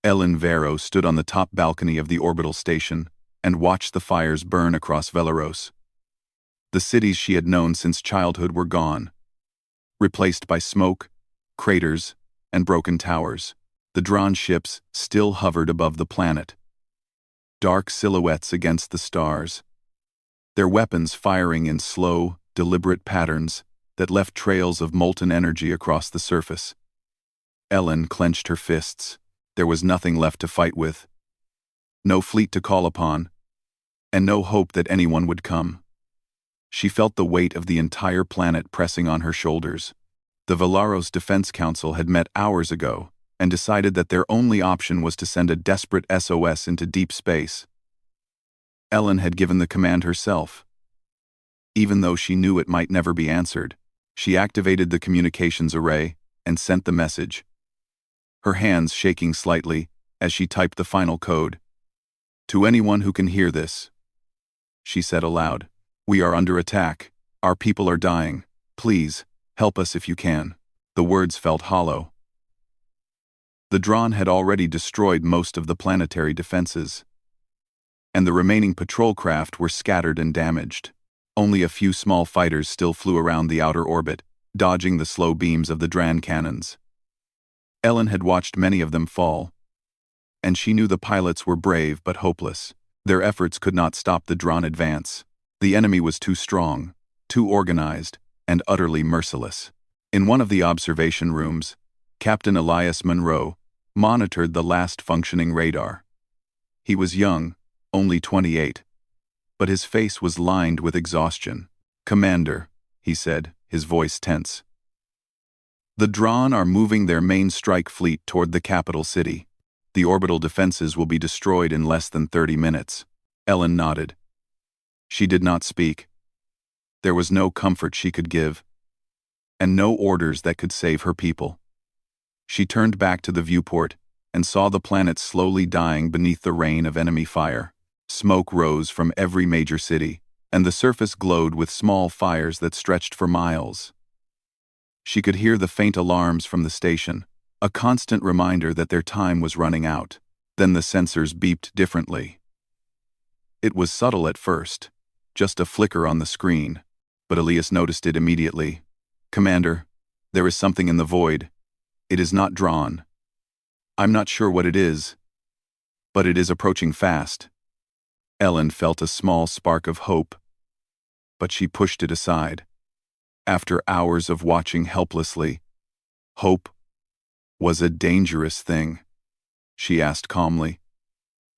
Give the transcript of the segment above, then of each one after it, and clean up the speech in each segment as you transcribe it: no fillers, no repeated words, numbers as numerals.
Ellen Vero stood on the top balcony of the orbital station and watched the fires burn across Velaros. The cities she had known since childhood were gone, replaced by smoke, craters, and broken towers. The drawn ships still hovered above the planet, dark silhouettes against the stars, their weapons firing in slow, deliberate patterns that left trails of molten energy across the surface. Ellen clenched her fists. There was nothing left to fight with. No fleet to call upon, and no hope that anyone would come. She felt the weight of the entire planet pressing on her shoulders. The Velaros Defense Council had met hours ago and decided that their only option was to send a desperate SOS into deep space. Ellen had given the command herself. Even though she knew it might never be answered, she activated the communications array and sent the message, her hands shaking slightly as she typed the final code. "To anyone who can hear this," she said aloud, "we are under attack. Our people are dying. Please, help us if you can." The words felt hollow. The Drawn had already destroyed most of the planetary defenses, and the remaining patrol craft were scattered and damaged. Only a few small fighters still flew around the outer orbit, dodging the slow beams of the Dran cannons. Ellen had watched many of them fall, and she knew the pilots were brave but hopeless. Their efforts could not stop the Drawn advance. The enemy was too strong, too organized, and utterly merciless. In one of the observation rooms, Captain Elias Monroe monitored the last functioning radar. He was young, only 28, but his face was lined with exhaustion. "Commander," he said, his voice tense, "the Drawn are moving their main strike fleet toward the capital city. The orbital defenses will be destroyed in less than 30 minutes. Ellen nodded. She did not speak. There was no comfort she could give, and no orders that could save her people. She turned back to the viewport and saw the planet slowly dying beneath the rain of enemy fire. Smoke rose from every major city, and the surface glowed with small fires that stretched for miles. She could hear the faint alarms from the station, a constant reminder that their time was running out. Then the sensors beeped differently. It was subtle at first, just a flicker on the screen, but Elias noticed it immediately. "Commander, there is something in the void. It is not drawn. I'm not sure what it is, but it is approaching fast." Ellen felt a small spark of hope, but she pushed it aside. After hours of watching helplessly, hope was a dangerous thing. She asked calmly,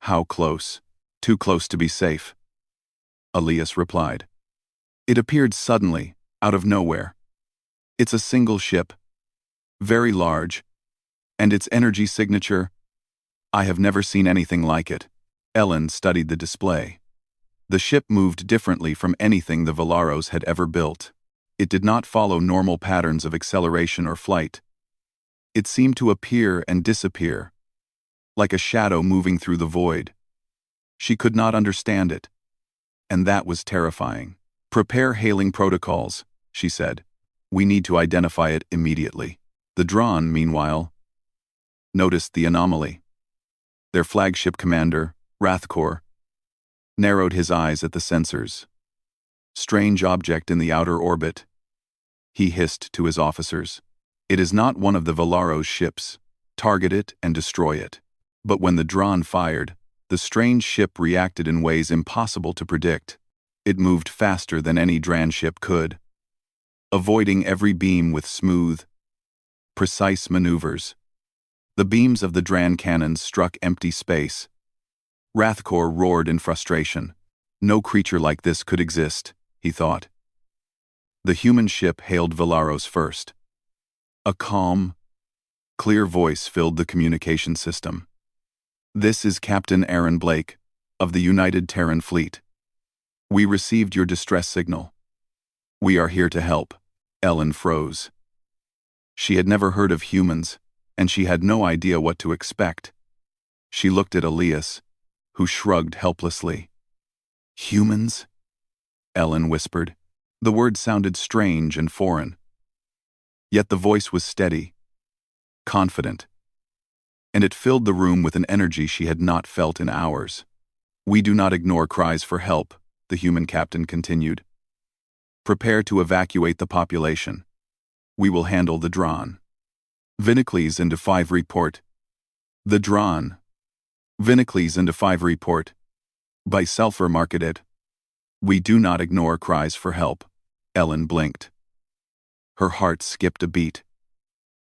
"How close?" "Too close to be safe," Elias replied. "It appeared suddenly, out of nowhere. It's a single ship, very large, and its energy signature, I have never seen anything like it." Ellen studied the display. The ship moved differently from anything the Velaros had ever built. It did not follow normal patterns of acceleration or flight. It seemed to appear and disappear, like a shadow moving through the void. She could not understand it, and that was terrifying. "Prepare hailing protocols," she said. "We need to identify it immediately." The Drawn, meanwhile, noticed the anomaly. Their flagship commander, Rathkor, narrowed his eyes at the sensors. "Strange object in the outer orbit," he hissed to his officers. "It is not one of the Velaros' ships. Target it and destroy it." But when the Drawn fired, the strange ship reacted in ways impossible to predict. It moved faster than any Dran ship could, avoiding every beam with smooth, precise maneuvers. The beams of the Dran cannons struck empty space. Rathkor roared in frustration. No creature like this could exist, he thought. The human ship hailed Velaros first. A calm, clear voice filled the communication system. "This is Captain Aaron Blake, of the United Terran Fleet. We received your distress signal. We are here to help." Ellen froze. She had never heard of humans, and she had no idea what to expect. She looked at Elias, who shrugged helplessly. "Humans?" Ellen whispered. The word sounded strange and foreign. Yet the voice was steady, confident. and it filled the room with an energy she had not felt in hours. "We do not ignore cries for help," the human captain continued. "Prepare to evacuate the population. We will handle the Dron." Vinicles into 5 report. The Dron. Vinicles into 5 report. By Sulfur marketed. "We do not ignore cries for help." Ellen blinked. Her heart skipped a beat.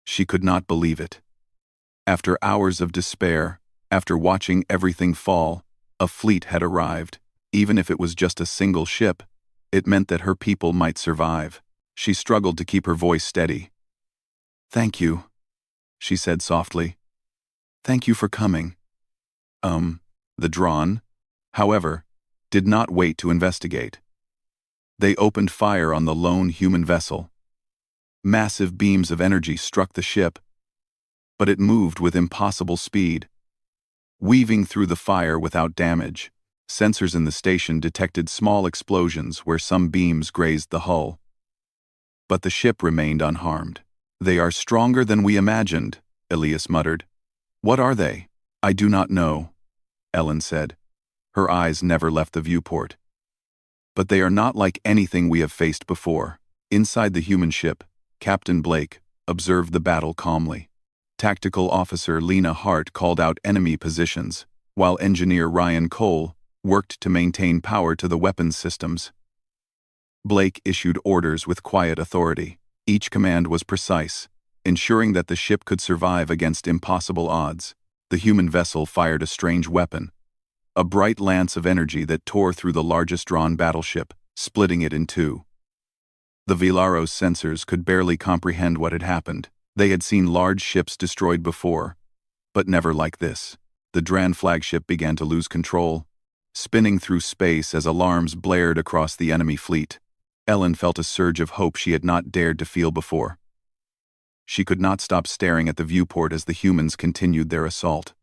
She could not believe it. After hours of despair, after watching everything fall, a fleet had arrived. Even if it was just a single ship, it meant that her people might survive. She struggled to keep her voice steady. "Thank you," she said softly. "Thank you for coming." The Dron, however, did not wait to investigate. They opened fire on the lone human vessel. Massive beams of energy struck the ship, but it moved with impossible speed. Weaving through the fire without damage, sensors in the station detected small explosions where some beams grazed the hull. But the ship remained unharmed. "They are stronger than we imagined," Elias muttered. "What are they?" "I do not know," Ellen said. Her eyes never left the viewport. "But they are not like anything we have faced before." Inside the human ship, Captain Blake observed the battle calmly. Tactical Officer Lena Hart called out enemy positions, while Engineer Ryan Cole worked to maintain power to the weapons systems. Blake issued orders with quiet authority. Each command was precise, ensuring that the ship could survive against impossible odds. The human vessel fired a strange weapon, a bright lance of energy that tore through the largest Dron battleship, splitting it in two. The Velaros sensors could barely comprehend what had happened. They had seen large ships destroyed before, but never like this. The Dran flagship began to lose control, spinning through space as alarms blared across the enemy fleet. Ellen felt a surge of hope she had not dared to feel before. She could not stop staring at the viewport as the humans continued their assault.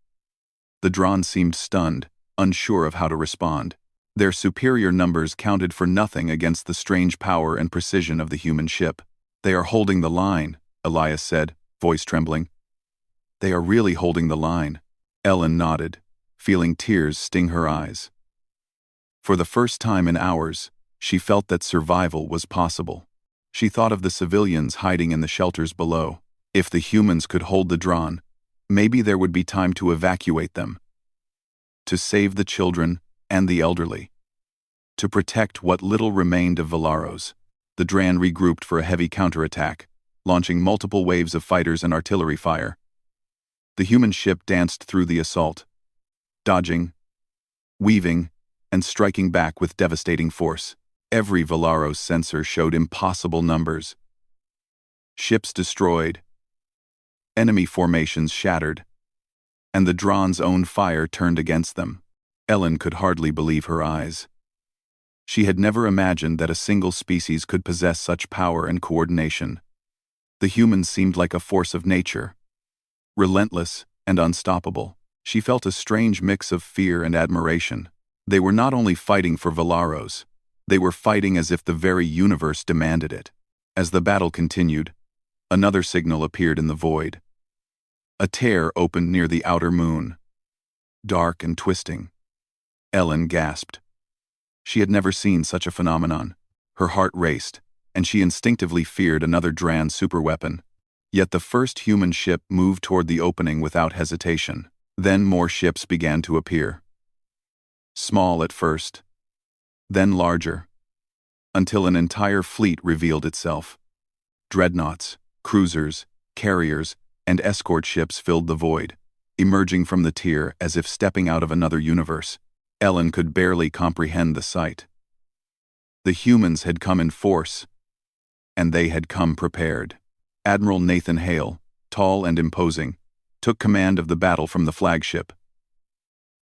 The Dron seemed stunned, unsure of how to respond. Their superior numbers counted for nothing against the strange power and precision of the human ship. "They are holding the line," Elias said, voice trembling. "They are really holding the line." Ellen nodded, feeling tears sting her eyes. For the first time in hours, she felt that survival was possible. She thought of the civilians hiding in the shelters below. If the humans could hold the Dron, maybe there would be time to evacuate them. To save the children and the elderly. To protect what little remained of Velaros. The Dran regrouped for a heavy counterattack, launching multiple waves of fighters and artillery fire. The human ship danced through the assault, dodging, weaving, and striking back with devastating force. Every Velaros sensor showed impossible numbers. Ships destroyed, enemy formations shattered, and the Dron's own fire turned against them. Ellen could hardly believe her eyes. She had never imagined that a single species could possess such power and coordination. The humans seemed like a force of nature, relentless and unstoppable. She felt a strange mix of fear and admiration. They were not only fighting for Velaros, they were fighting as if the very universe demanded it. As the battle continued, another signal appeared in the void. A tear opened near the outer moon, dark and twisting. Ellen gasped. She had never seen such a phenomenon. Her heart raced, and she instinctively feared another Dran superweapon. Yet the first human ship moved toward the opening without hesitation. Then more ships began to appear. Small at first, then larger, until an entire fleet revealed itself. Dreadnoughts, cruisers, carriers, and escort ships filled the void, emerging from the tier as if stepping out of another universe. Ellen could barely comprehend the sight. The humans had come in force, and they had come prepared. Admiral Nathan Hale, tall and imposing, took command of the battle from the flagship.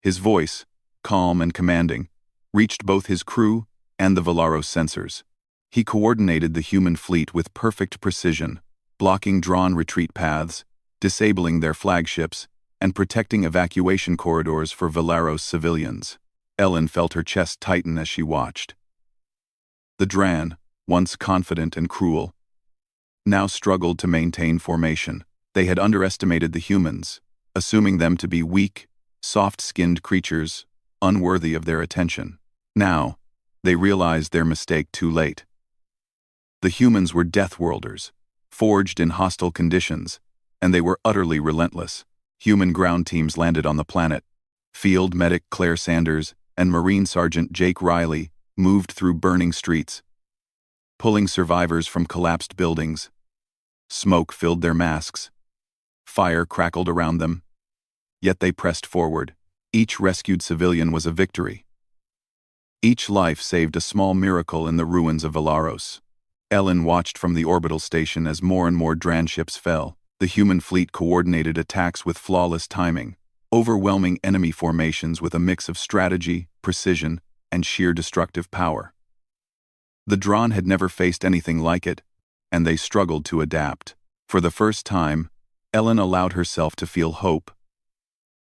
His voice, calm and commanding, reached both his crew and the Velaros sensors. He coordinated the human fleet with perfect precision, blocking Dran retreat paths, disabling their flagships, and protecting evacuation corridors for Velaros civilians. Ellen felt her chest tighten as she watched. The Dran, once confident and cruel, now struggled to maintain formation. They had underestimated the humans, assuming them to be weak, soft-skinned creatures, unworthy of their attention. Now, they realized their mistake too late. The humans were Deathworlders, forged in hostile conditions, and they were utterly relentless. Human ground teams landed on the planet. Field Medic Claire Sanders and Marine Sergeant Jake Riley moved through burning streets, pulling survivors from collapsed buildings. Smoke filled their masks. Fire crackled around them. Yet they pressed forward. Each rescued civilian was a victory. Each life saved a small miracle in the ruins of Velaros. Ellen watched from the orbital station as more and more Dranships fell. The human fleet coordinated attacks with flawless timing, overwhelming enemy formations with a mix of strategy, precision, and sheer destructive power. The Dran had never faced anything like it, and they struggled to adapt. For the first time, Ellen allowed herself to feel hope.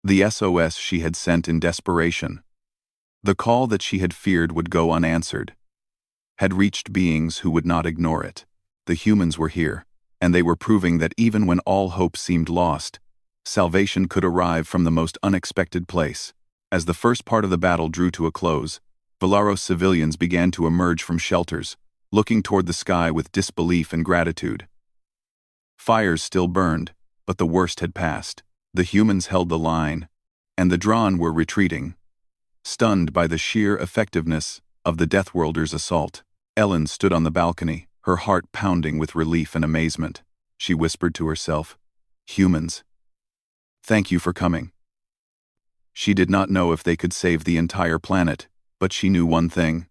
The SOS she had sent in desperation, the call that she had feared would go unanswered, had reached beings who would not ignore it. The humans were here, and they were proving that even when all hope seemed lost, salvation could arrive from the most unexpected place. As the first part of the battle drew to a close, Velaros civilians began to emerge from shelters, looking toward the sky with disbelief and gratitude. Fires still burned, but the worst had passed. The humans held the line, and the Dran were retreating, stunned by the sheer effectiveness of the Deathworlders' assault. Ellen stood on the balcony, her heart pounding with relief and amazement. She whispered to herself, "Humans, thank you for coming." She did not know if they could save the entire planet, but she knew one thing.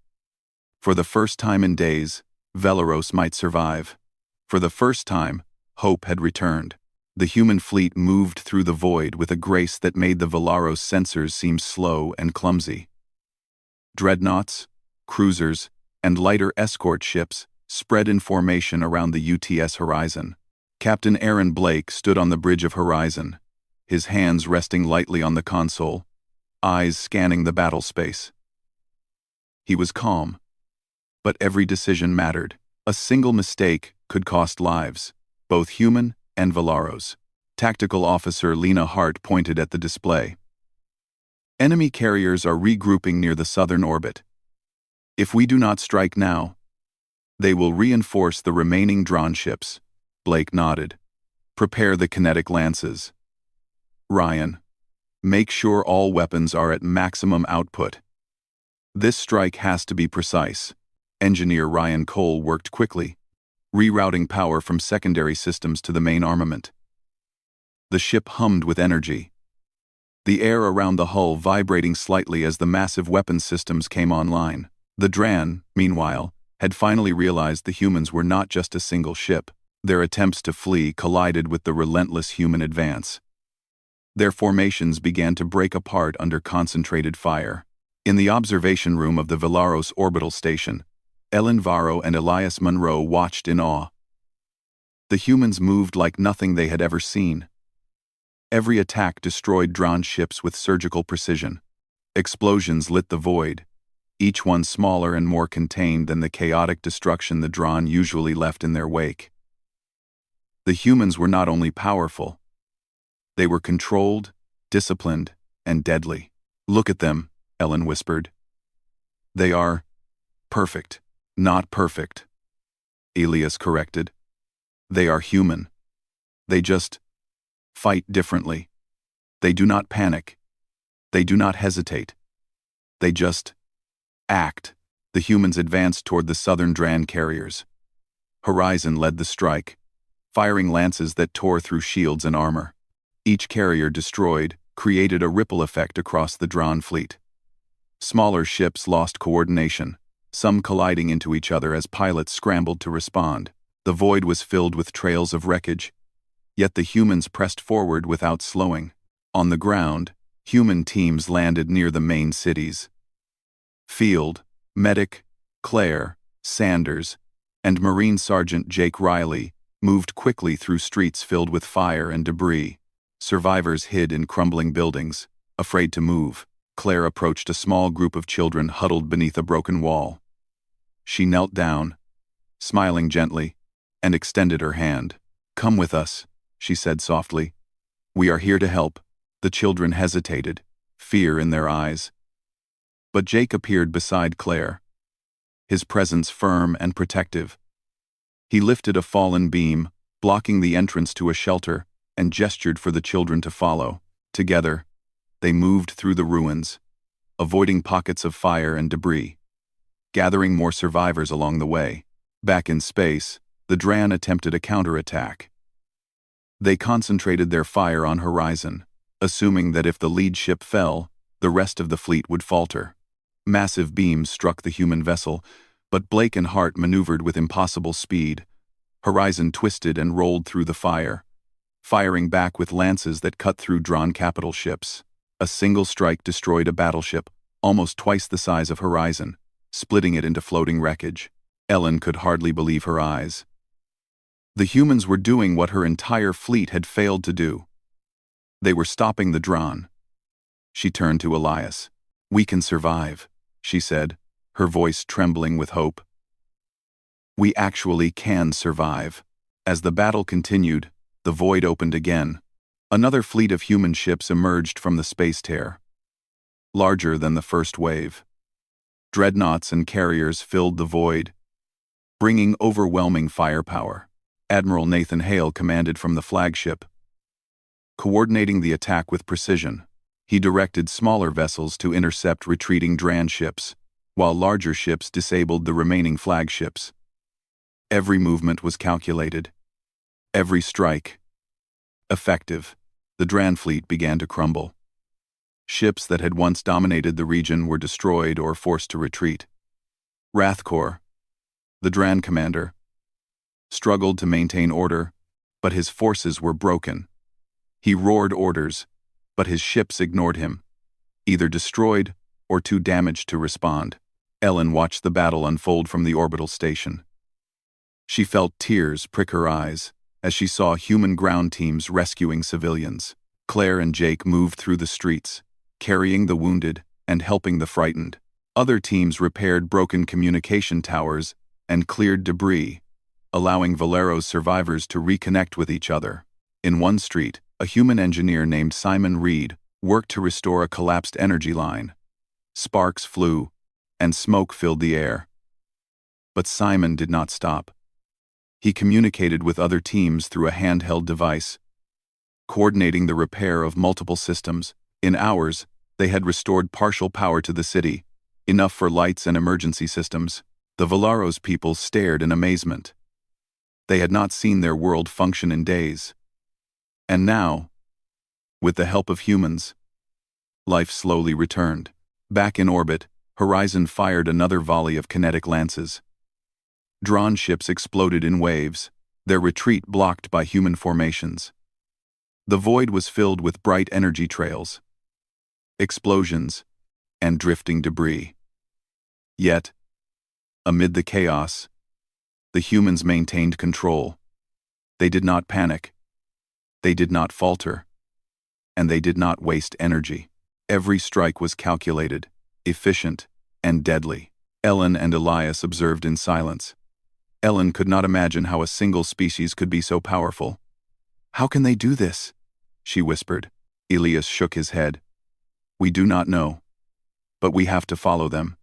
For the first time in days, Velaros might survive. For the first time, hope had returned. The human fleet moved through the void with a grace that made the Velaros sensors seem slow and clumsy. Dreadnoughts, cruisers, and lighter escort ships spread in formation around the UTS horizon. Captain Aaron Blake stood on the bridge of Horizon, his hands resting lightly on the console, eyes scanning the battle space. He was calm, but every decision mattered. A single mistake could cost lives, both human and Velaros. Tactical Officer Lena Hart pointed at the display. "Enemy carriers are regrouping near the southern orbit. If we do not strike now, they will reinforce the remaining Dran ships." Blake nodded. "Prepare the kinetic lances. Ryan, make sure all weapons are at maximum output. This strike has to be precise." Engineer Ryan Cole worked quickly, rerouting power from secondary systems to the main armament. The ship hummed with energy, the air around the hull vibrating slightly as the massive weapons systems came online. The Dran, meanwhile, had finally realized the humans were not just a single ship. Their attempts to flee collided with the relentless human advance. Their formations began to break apart under concentrated fire. In the observation room of the Velaros orbital station, Ellen Varro and Elias Monroe watched in awe. The humans moved like nothing they had ever seen. Every attack destroyed Dran ships with surgical precision. Explosions lit the void, each one smaller and more contained than the chaotic destruction the Dran usually left in their wake. The humans were not only powerful, they were controlled, disciplined, and deadly. "Look at them," Ellen whispered. "They are perfect." "Not perfect," Elias corrected. "They are human. They just fight differently. They do not panic. They do not hesitate. They just act." The humans advanced toward the southern Dran carriers. Horizon led the strike, firing lances that tore through shields and armor. Each carrier destroyed created a ripple effect across the Dran fleet. Smaller ships lost coordination, some colliding into each other as pilots scrambled to respond. The void was filled with trails of wreckage, yet the humans pressed forward without slowing. On the ground, human teams landed near the main cities. Field, Medic, Claire, Sanders, and Marine Sergeant Jake Riley moved quickly through streets filled with fire and debris. Survivors hid in crumbling buildings, afraid to move. Claire approached a small group of children huddled beneath a broken wall. She knelt down, smiling gently, and extended her hand. "Come with us," she said softly. "We are here to help." The children hesitated, fear in their eyes. But Jake appeared beside Claire, his presence firm and protective. He lifted a fallen beam, blocking the entrance to a shelter, and gestured for the children to follow. Together, they moved through the ruins, avoiding pockets of fire and debris, gathering more survivors along the way. Back in space, the Dran attempted a counterattack. They concentrated their fire on Horizon, assuming that if the lead ship fell, the rest of the fleet would falter. Massive beams struck the human vessel, but Blake and Hart maneuvered with impossible speed. Horizon twisted and rolled through the fire, firing back with lances that cut through drawn capital ships. A single strike destroyed a battleship, almost twice the size of Horizon, splitting it into floating wreckage. Ellen could hardly believe her eyes. The humans were doing what her entire fleet had failed to do. They were stopping the Dran. She turned to Elias. "We can survive," she said, her voice trembling with hope. "We actually can survive." As the battle continued, the void opened again. Another fleet of human ships emerged from the space tear, larger than the first wave. Dreadnoughts and carriers filled the void, bringing overwhelming firepower. Admiral Nathan Hale commanded from the flagship, coordinating the attack with precision. He directed smaller vessels to intercept retreating Dran ships, while larger ships disabled the remaining flagships. Every movement was calculated. Every strike effective. The Dran fleet began to crumble. Ships that had once dominated the region were destroyed or forced to retreat. Wrathcore, the Dran commander, struggled to maintain order, but his forces were broken. He roared orders, but his ships ignored him, either destroyed or too damaged to respond. Ellen watched the battle unfold from the orbital station. She felt tears prick her eyes as she saw human ground teams rescuing civilians. Claire and Jake moved through the streets, carrying the wounded and helping the frightened. Other teams repaired broken communication towers and cleared debris, allowing Valero's survivors to reconnect with each other. In one street, a human engineer named Simon Reed worked to restore a collapsed energy line. Sparks flew, and smoke filled the air. But Simon did not stop. He communicated with other teams through a handheld device, coordinating the repair of multiple systems. In hours, they had restored partial power to the city, enough for lights and emergency systems. The Valero's people stared in amazement. They had not seen their world function in days. And now, with the help of humans, life slowly returned. Back in orbit, Horizon fired another volley of kinetic lances. Drawn ships exploded in waves, their retreat blocked by human formations. The void was filled with bright energy trails, explosions, and drifting debris. Yet, amid the chaos, the humans maintained control. They did not panic. They did not falter. And they did not waste energy. Every strike was calculated, efficient, and deadly. Ellen and Elias observed in silence. Ellen could not imagine how a single species could be so powerful. "How can they do this?" she whispered. Elias shook his head. "We do not know. But we have to follow them.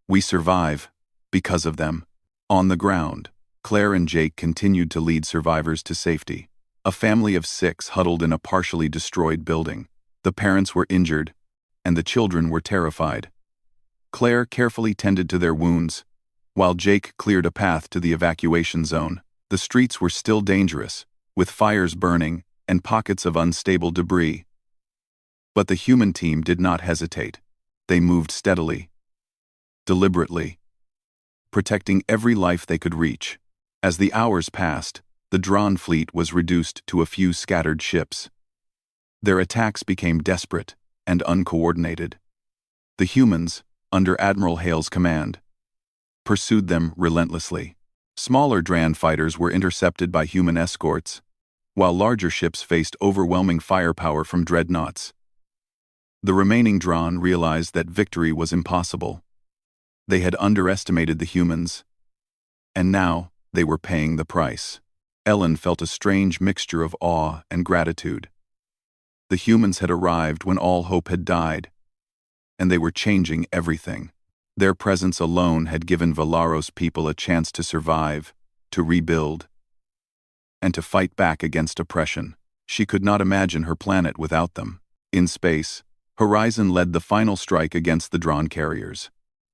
We survive because of them." On the ground, Claire and Jake continued to lead survivors to safety. A family of 6 huddled in a partially destroyed building. The parents were injured, and the children were terrified. Claire carefully tended to their wounds, while Jake cleared a path to the evacuation zone. The streets were still dangerous, with fires burning and pockets of unstable debris. But the human team did not hesitate. They moved steadily, deliberately, protecting every life they could reach. As the hours passed, the Dran fleet was reduced to a few scattered ships. Their attacks became desperate and uncoordinated. The humans, under Admiral Hale's command, pursued them relentlessly. Smaller Dran fighters were intercepted by human escorts, while larger ships faced overwhelming firepower from dreadnoughts. The remaining Dran realized that victory was impossible. They had underestimated the humans, and now they were paying the price. Ellen felt a strange mixture of awe and gratitude. The humans had arrived when all hope had died, and they were changing everything. Their presence alone had given Velaros people a chance to survive, to rebuild, and to fight back against oppression. She could not imagine her planet without them. In space, Horizon led the final strike against the drawn carriers.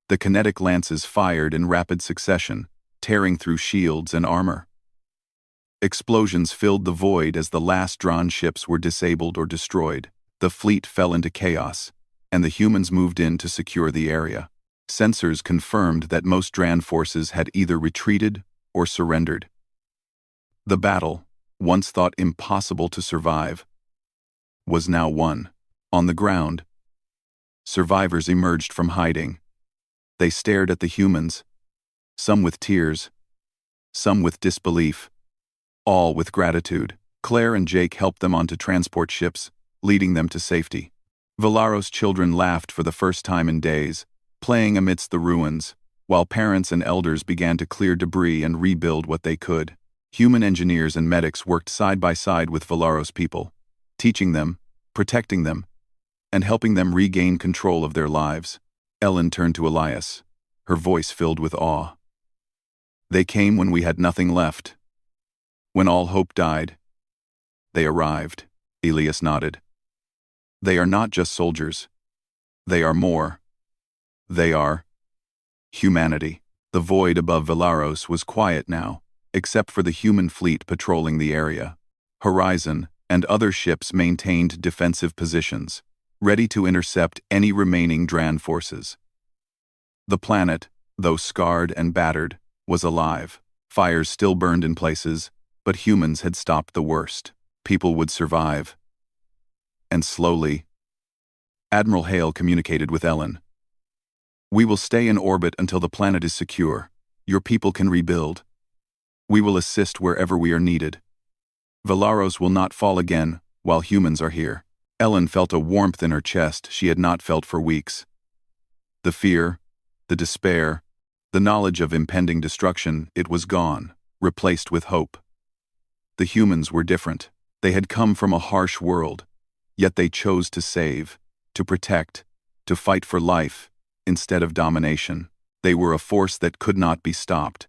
The kinetic lances fired in rapid succession, tearing through shields and armor. Explosions filled the void as the last drawn ships were disabled or destroyed. The fleet fell into chaos, and the humans moved in to secure the area. Sensors confirmed that most Dran forces had either retreated or surrendered. The battle, once thought impossible to survive, was now won. On the ground, survivors emerged from hiding. They stared at the humans, some with tears, some with disbelief, all with gratitude. Claire and Jake helped them onto transport ships, leading them to safety. Velaros' children laughed for the first time in days, playing amidst the ruins, while parents and elders began to clear debris and rebuild what they could. Human engineers and medics worked side by side with Velaros people, teaching them, protecting them, and helping them regain control of their lives. Ellen turned to Elias, her voice filled with awe. They came when we had nothing left. When all hope died, they arrived. Elias nodded. They are not just soldiers. They are more. They are humanity. The void above Velaros was quiet now, except for the human fleet patrolling the area. Horizon and other ships maintained defensive positions, ready to intercept any remaining Dran forces. The planet, though scarred and battered, was alive. Fires still burned in places, but humans had stopped the worst. People would survive. And slowly, Admiral Hale communicated with Ellen. We will stay in orbit until the planet is secure. Your people can rebuild. We will assist wherever we are needed. Velaros will not fall again while humans are here. Ellen felt a warmth in her chest she had not felt for weeks. The fear, the despair, the knowledge of impending destruction, it was gone, replaced with hope. The humans were different. They had come from a harsh world, yet they chose to save, to protect, to fight for life, instead of domination. They were a force that could not be stopped.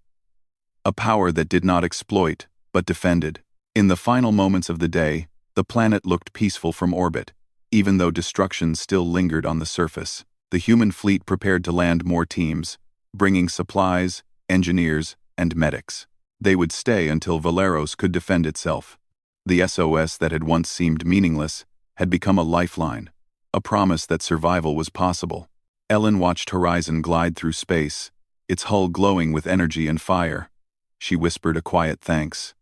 A power that did not exploit, but defended. In the final moments of the day, the planet looked peaceful from orbit, even though destruction still lingered on the surface. The human fleet prepared to land more teams, bringing supplies, engineers, and medics. They would stay until Velaros could defend itself. The SOS that had once seemed meaningless had become a lifeline, a promise that survival was possible. Ellen watched Horizon glide through space, its hull glowing with energy and fire. She whispered a quiet thanks.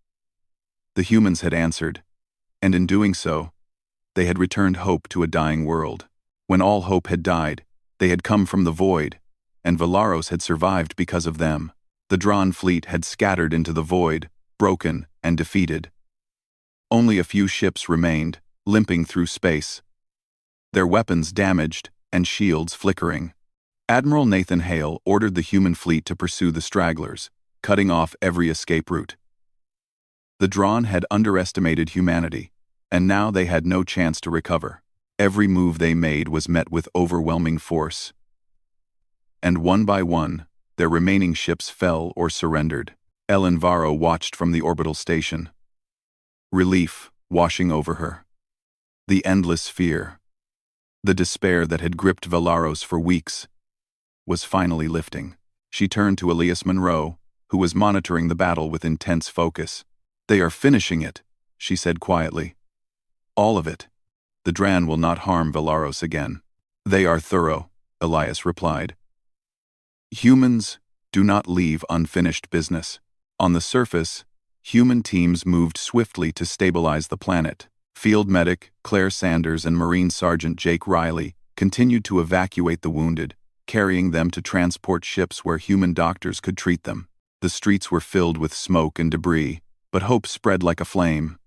The humans had answered, and in doing so, they had returned hope to a dying world. When all hope had died, they had come from the void, and Velaros had survived because of them. The drawn fleet had scattered into the void, broken and defeated. Only a few ships remained, limping through space, their weapons damaged and shields flickering. Admiral Nathan Hale ordered the human fleet to pursue the stragglers, cutting off every escape route. The drawn had underestimated humanity, and now they had no chance to recover. Every move they made was met with overwhelming force. And one by one, their remaining ships fell or surrendered. Ellen Varro watched from the orbital station. Relief washing over her. The endless fear, the despair that had gripped Velaros for weeks, was finally lifting. She turned to Elias Monroe, who was monitoring the battle with intense focus. They are finishing it, she said quietly. All of it. The Dran will not harm Velaros again. They are thorough, Elias replied. Humans do not leave unfinished business. On the surface, human teams moved swiftly to stabilize the planet. Field medic Claire Sanders and Marine Sergeant Jake Riley continued to evacuate the wounded, carrying them to transport ships where human doctors could treat them. The streets were filled with smoke and debris, but hope spread like a flame.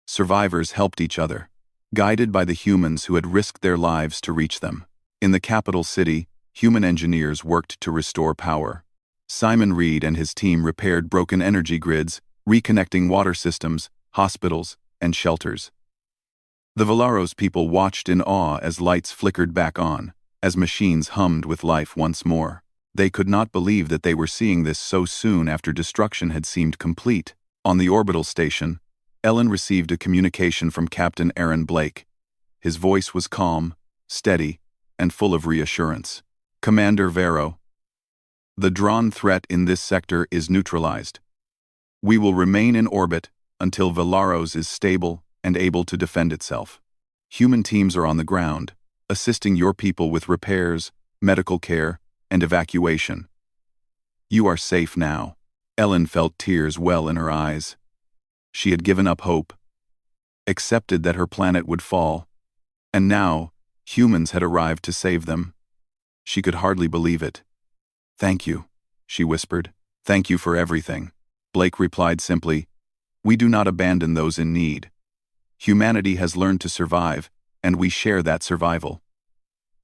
Survivors helped each other, guided by the humans who had risked their lives to reach them. In the capital city, human engineers worked to restore power. Simon Reed and his team repaired broken energy grids, reconnecting water systems, hospitals, and shelters. The Velaros people watched in awe as lights flickered back on, as machines hummed with life once more. They could not believe that they were seeing this so soon after destruction had seemed complete. On the orbital station, Ellen received a communication from Captain Aaron Blake. His voice was calm, steady, and full of reassurance. Commander Vero, the drone threat in this sector is neutralized. We will remain in orbit until Velaros is stable and able to defend itself. Human teams are on the ground, assisting your people with repairs, medical care, and evacuation. You are safe now. Ellen felt tears well in her eyes. She had given up hope, accepted that her planet would fall, and now humans had arrived to save them. She could hardly believe it. Thank you, she whispered. Thank you for everything. Blake replied simply, we do not abandon those in need. Humanity has learned to survive, and we share that survival.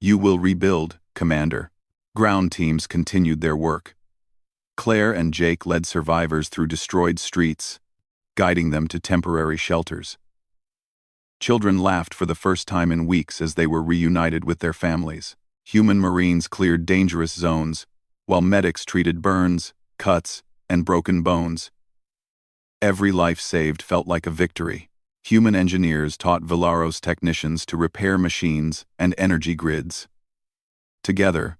You will rebuild, Commander. Ground teams continued their work. Claire and Jake led survivors through destroyed streets, guiding them to temporary shelters. Children laughed for the first time in weeks as they were reunited with their families. Human Marines cleared dangerous zones, while medics treated burns, cuts, and broken bones. Every life saved felt like a victory. Human engineers taught Velaros technicians to repair machines and energy grids. Together,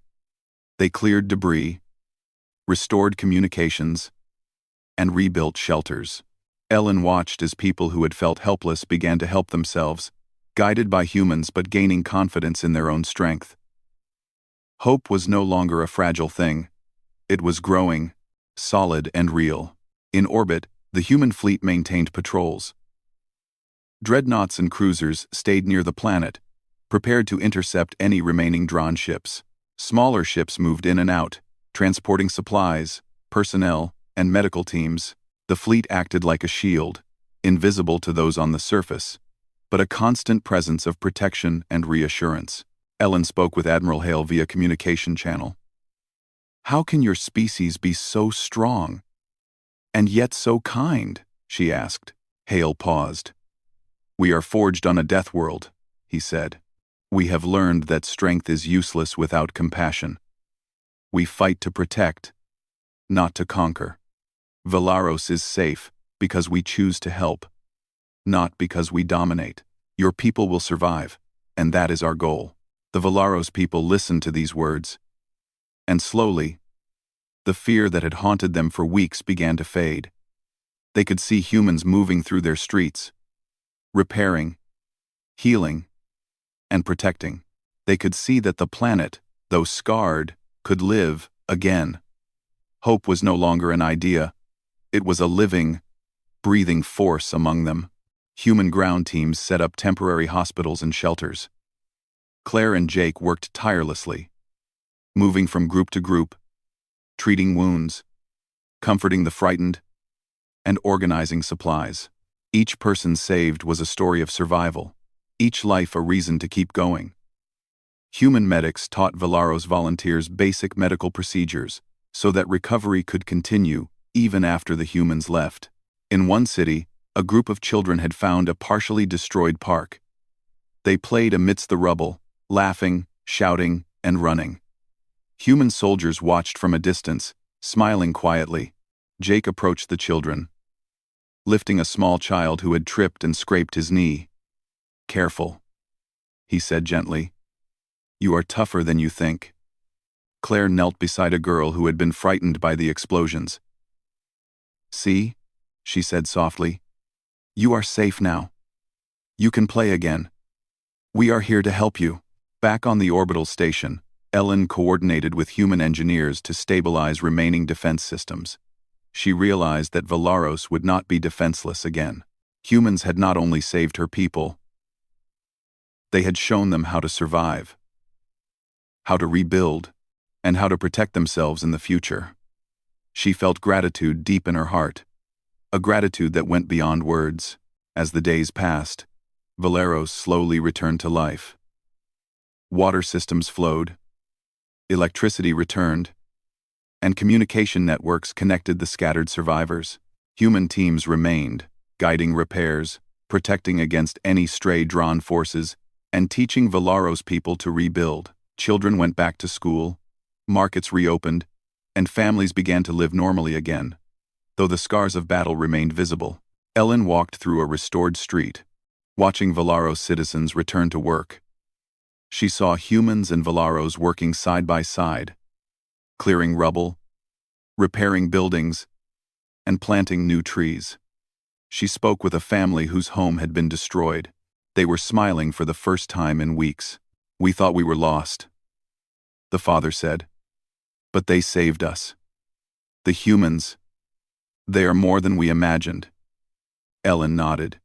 they cleared debris, restored communications, and rebuilt shelters. Ellen watched as people who had felt helpless began to help themselves, guided by humans but gaining confidence in their own strength. Hope was no longer a fragile thing. It was growing, solid and real. In orbit, the human fleet maintained patrols. Dreadnoughts and cruisers stayed near the planet, prepared to intercept any remaining drone ships. Smaller ships moved in and out, transporting supplies, personnel, and medical teams. The fleet acted like a shield, invisible to those on the surface, but a constant presence of protection and reassurance. Ellen spoke with Admiral Hale via communication channel. How can your species be so strong, and yet so kind? She asked. Hale paused. We are forged on a death world, he said. We have learned that strength is useless without compassion. We fight to protect, not to conquer. Velaros is safe because we choose to help, not because we dominate. Your people will survive, and that is our goal. The Velaros people listened to these words, and slowly, the fear that had haunted them for weeks began to fade. They could see humans moving through their streets, repairing, healing, and protecting. They could see that the planet, though scarred, could live again. Hope was no longer an idea. It was a living, breathing force among them. Human ground teams set up temporary hospitals and shelters. Claire and Jake worked tirelessly, moving from group to group, treating wounds, comforting the frightened, and organizing supplies. Each person saved was a story of survival, each life a reason to keep going. Human medics taught Velaros volunteers basic medical procedures so that recovery could continue even after the humans left. In one city, a group of children had found a partially destroyed park. They played amidst the rubble, laughing, shouting, and running. Human soldiers watched from a distance, smiling quietly. Jake approached the children, lifting a small child who had tripped and scraped his knee. Careful, he said gently. You are tougher than you think. Claire knelt beside a girl who had been frightened by the explosions. See, she said softly. You are safe now. You can play again. We are here to help you. Back on the orbital station, Ellen coordinated with human engineers to stabilize remaining defense systems. She realized that Velaros would not be defenseless again. Humans had not only saved her people, they had shown them how to survive, how to rebuild, and how to protect themselves in the future. She felt gratitude deep in her heart, a gratitude that went beyond words. As the days passed, Velaros slowly returned to life. Water systems flowed, electricity returned, and communication networks connected the scattered survivors. Human teams remained, guiding repairs, protecting against any stray drawn forces, and teaching Valaros people to rebuild. Children went back to school, markets reopened, and families began to live normally again, though the scars of battle remained visible. Ellen walked through a restored street, watching Valaros citizens return to work. She saw humans and Valaros working side by side, clearing rubble, repairing buildings, and planting new trees. She spoke with a family whose home had been destroyed. They were smiling for the first time in weeks. "We thought we were lost," the father said. "But they saved us. The humans, they are more than we imagined." Ellen nodded.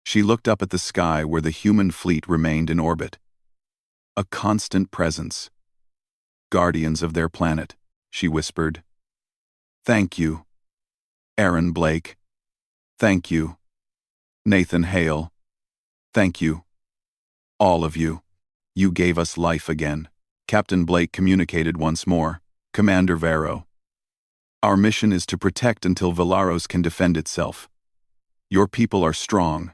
She looked up at the sky where the human fleet remained in orbit. A constant presence. "Guardians of their planet," she whispered. "Thank you, Aaron Blake. Thank you, Nathan Hale. Thank you, all of you. You gave us life again." Captain Blake communicated once more. "Commander Vero, our mission is to protect until Valaros can defend itself. Your people are strong.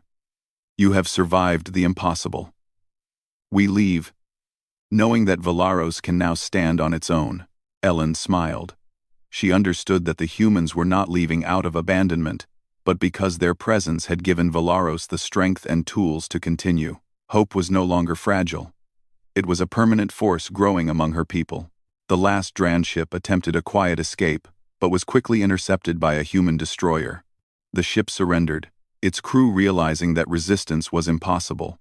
You have survived the impossible. We leave, knowing that Valaros can now stand on its own." Ellen smiled. She understood that the humans were not leaving out of abandonment, but because their presence had given Valaros the strength and tools to continue. Hope was no longer fragile. It was a permanent force growing among her people. The last Dran ship attempted a quiet escape, but was quickly intercepted by a human destroyer. The ship surrendered, its crew realizing that resistance was impossible.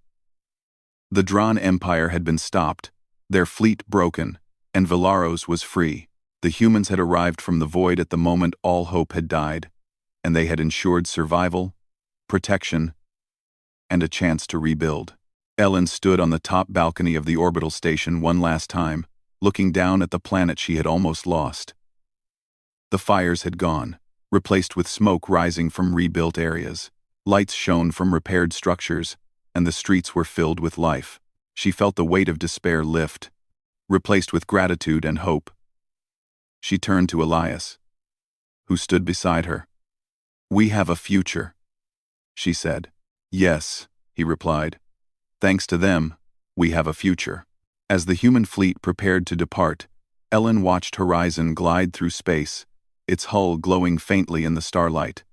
The Dran Empire had been stopped, their fleet broken, and Valaros was free. The humans had arrived from the void at the moment all hope had died, and they had ensured survival, protection, and a chance to rebuild. Ellen stood on the top balcony of the orbital station one last time, looking down at the planet she had almost lost. The fires had gone, replaced with smoke rising from rebuilt areas. Lights shone from repaired structures, and the streets were filled with life. She felt the weight of despair lift, replaced with gratitude and hope. She turned to Elias, who stood beside her. "We have a future," she said. "Yes," he replied. "Thanks to them, we have a future." As the human fleet prepared to depart, Ellen watched Horizon glide through space, its hull glowing faintly in the starlight.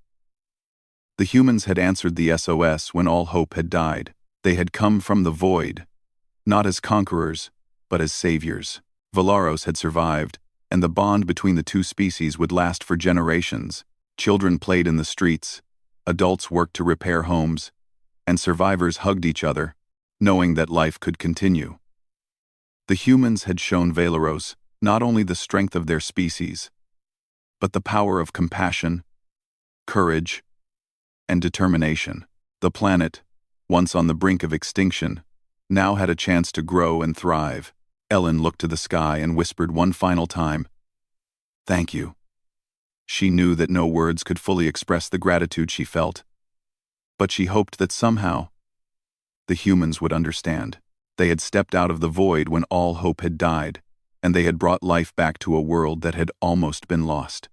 The humans had answered the SOS when all hope had died. They had come from the void, not as conquerors, but as saviors. Valaros had survived, and the bond between the two species would last for generations. Children played in the streets, adults worked to repair homes, and survivors hugged each other, knowing that life could continue. The humans had shown Valaros not only the strength of their species, but the power of compassion, courage, and determination. The planet, once on the brink of extinction, now had a chance to grow and thrive. Ellen looked to the sky and whispered one final time, "Thank you." She knew that no words could fully express the gratitude she felt, but she hoped that somehow the humans would understand. They had stepped out of the void when all hope had died, and they had brought life back to a world that had almost been lost.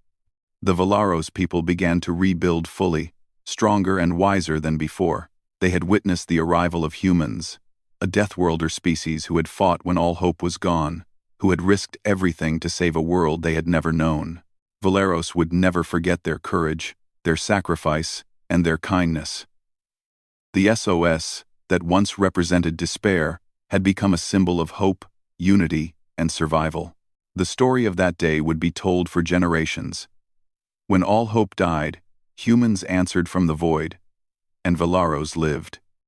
The Valaros people began to rebuild fully, stronger and wiser than before. They had witnessed the arrival of humans, a Deathworlder species who had fought when all hope was gone, who had risked everything to save a world they had never known. Valaros would never forget their courage, their sacrifice, and their kindness. The SOS, that once represented despair, had become a symbol of hope, unity, and survival. The story of that day would be told for generations. When all hope died, humans answered from the void, and Valaros lived.